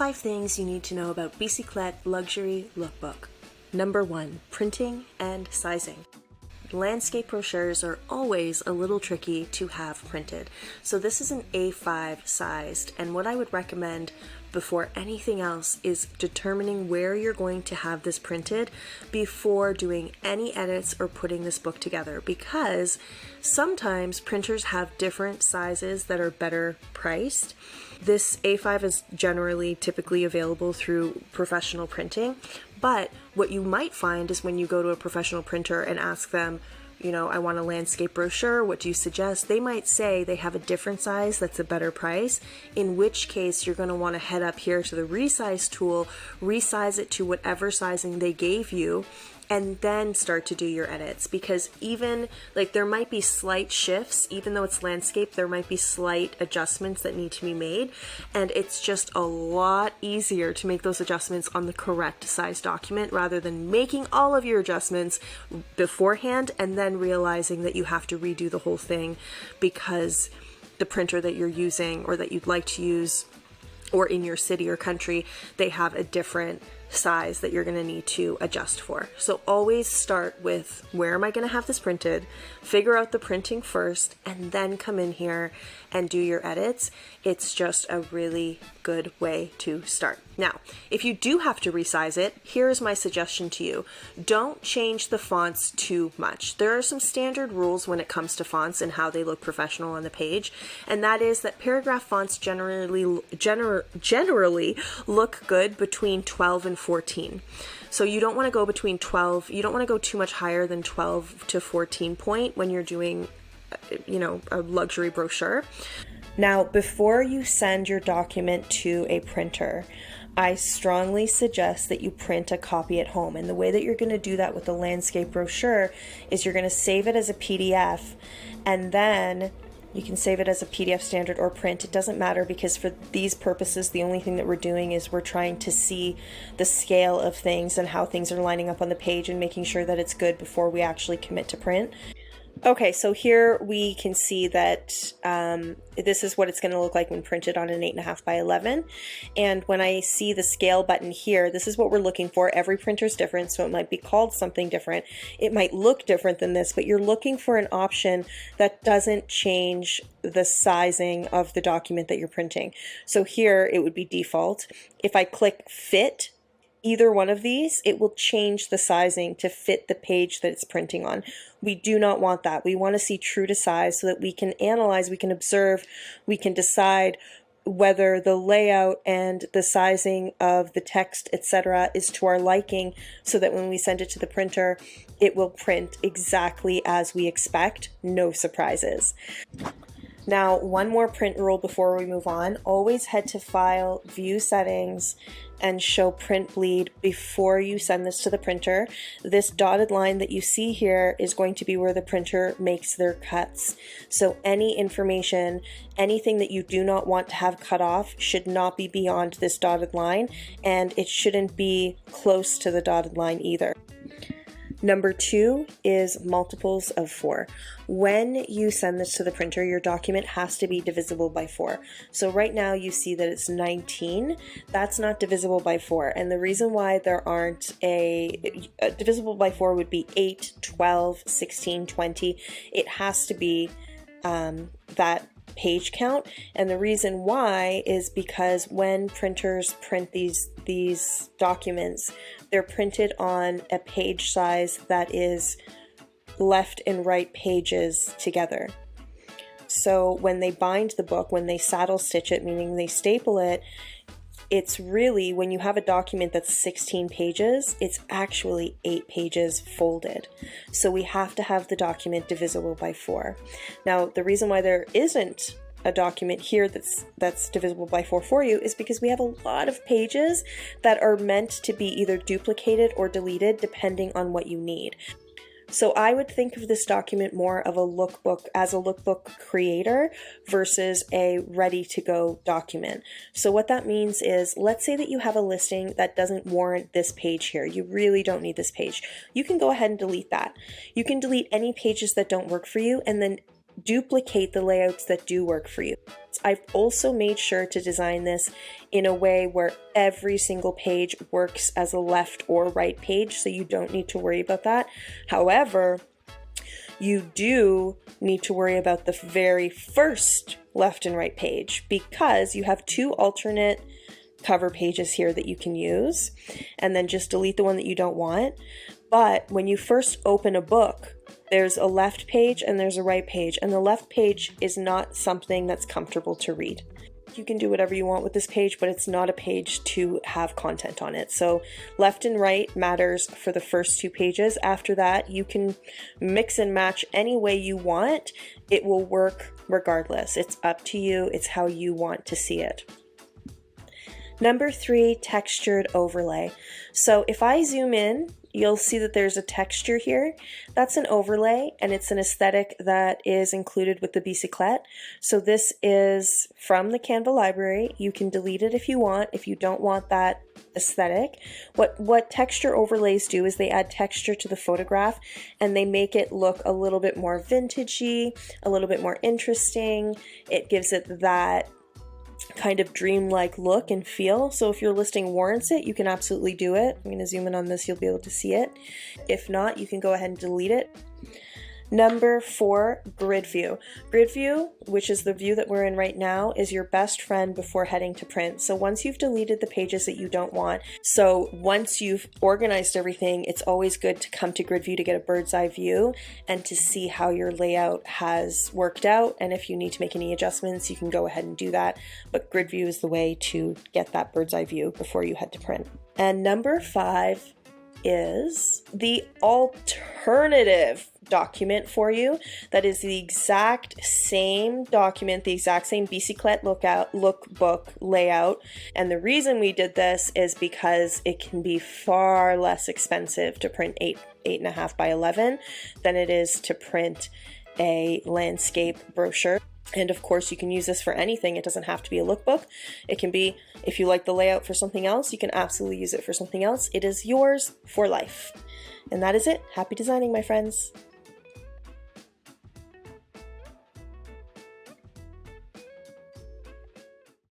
5 things you need to know about Bicyclette Luxury Lookbook. Number 1, printing and sizing. Landscape brochures are always a little tricky to have printed. So this is an A5 sized, and what I would recommend before anything else is determining where you're going to have this printed before doing any edits or putting this book together, because sometimes printers have different sizes that are better priced. This A5 is typically available through professional printing, but what you might find is when you go to a professional printer and ask them, I want a landscape brochure, what do you suggest? They might say they have a different size that's a better price, in which case you're going to want to head up here to the resize tool, resize it to whatever sizing they gave you, and then start to do your edits. Because even there might be slight shifts, even though it's landscape, there might be slight adjustments that need to be made, and it's just a lot easier to make those adjustments on the correct size document rather than making all of your adjustments beforehand and then realizing that you have to redo the whole thing because the printer that you're using or that you'd like to use, or in your city or country, they have a different size that you're going to need to adjust for. So always start with, where am I going to have this printed? Figure out the printing first, and then come in here and do your edits. It's just a really good way to start. Now, if you do have to resize it, here's my suggestion to you. Don't change the fonts too much. There are some standard rules when it comes to fonts and how they look professional on the page, and that is that paragraph fonts generally look good between 12 and 14. So you don't want to go between 12, you don't want to go too much higher than 12 to 14 point when you're doing, a luxury brochure. Now, before you send your document to a printer, I strongly suggest that you print a copy at home. And the way that you're going to do that with the landscape brochure is you're going to save it as a PDF, and then you can save it as a PDF standard or print. It doesn't matter, because for these purposes, the only thing that we're doing is we're trying to see the scale of things and how things are lining up on the page and making sure that it's good before we actually commit to print. Okay, so here we can see that this is what it's going to look like when printed on an 8.5 by 11. And when I see the scale button here, this is what we're looking for. Every printer is different, so it might be called something different. It might look different than this, but you're looking for an option that doesn't change the sizing of the document that you're printing. So here it would be default. If I click fit, either one of these, it will change the sizing to fit the page that it's printing on. We do not want that. We want to see true to size so that we can analyze, we can observe, we can decide whether the layout and the sizing of the text, etc., is to our liking, so that when we send it to the printer, it will print exactly as we expect, no surprises. Now, one more print rule before we move on. Always head to File, View Settings, and show Print Bleed before you send this to the printer. This dotted line that you see here is going to be where the printer makes their cuts. So any information, anything that you do not want to have cut off should not be beyond this dotted line, and it shouldn't be close to the dotted line either. Number 2 is multiples of 4. When you send this to the printer, your document has to be divisible by 4. So right now you see that it's 19. That's not divisible by 4. And the reason why there aren't a divisible by 4 would be 8, 12, 16, 20. It has to be that page count, and the reason why is because when printers print these documents, they're printed on a page size that is left and right pages together. So when they bind the book, when they saddle stitch it, meaning they staple it, it's really, when you have a document that's 16 pages, it's actually 8 pages folded. So we have to have the document divisible by 4. Now, the reason why there isn't a document here that's divisible by 4 for you is because we have a lot of pages that are meant to be either duplicated or deleted depending on what you need. So I would think of this document more of a lookbook, as a lookbook creator versus a ready-to-go document. So what that means is, let's say that you have a listing that doesn't warrant this page here. You really don't need this page. You can go ahead and delete that. You can delete any pages that don't work for you, and then duplicate the layouts that do work for you. I've also made sure to design this in a way where every single page works as a left or right page, so you don't need to worry about that. However, you do need to worry about the very first left and right page, because you have two alternate cover pages here that you can use, and then just delete the one that you don't want. But when you first open a book, there's a left page and there's a right page, and the left page is not something that's comfortable to read. You can do whatever you want with this page, but it's not a page to have content on it. So left and right matters for the first two pages. After that, you can mix and match any way you want. It will work regardless. It's up to you. It's how you want to see it. Number 3, textured overlay. So if I zoom in, you'll see that there's a texture here. That's an overlay, and it's an aesthetic that is included with the Bicyclette. So this is from the Canva library. You can delete it if you want, if you don't want that aesthetic. What texture overlays do is they add texture to the photograph, and they make it look a little bit more vintagey, a little bit more interesting. It gives it that kind of dreamlike look and feel. So if your listing warrants it, you can absolutely do it. I'm going to zoom in on this, you'll be able to see it. If not, you can go ahead and delete it. Number 4, grid view. Grid view, which is the view that we're in right now, is your best friend before heading to print. So once you've deleted the pages that you don't want, so once you've organized everything, it's always good to come to grid view to get a bird's eye view and to see how your layout has worked out. And if you need to make any adjustments, you can go ahead and do that. But grid view is the way to get that bird's eye view before you head to print. And number 5 is the alternative document for you. That is the exact same document, the exact same Bicyclette Lookbook layout. And the reason we did this is because it can be far less expensive to print 8.5 by 11 than it is to print a landscape brochure. And of course, you can use this for anything. It doesn't have to be a lookbook. It can be, if you like the layout for something else, you can absolutely use it for something else. It is yours for life. And that is it. Happy designing, my friends.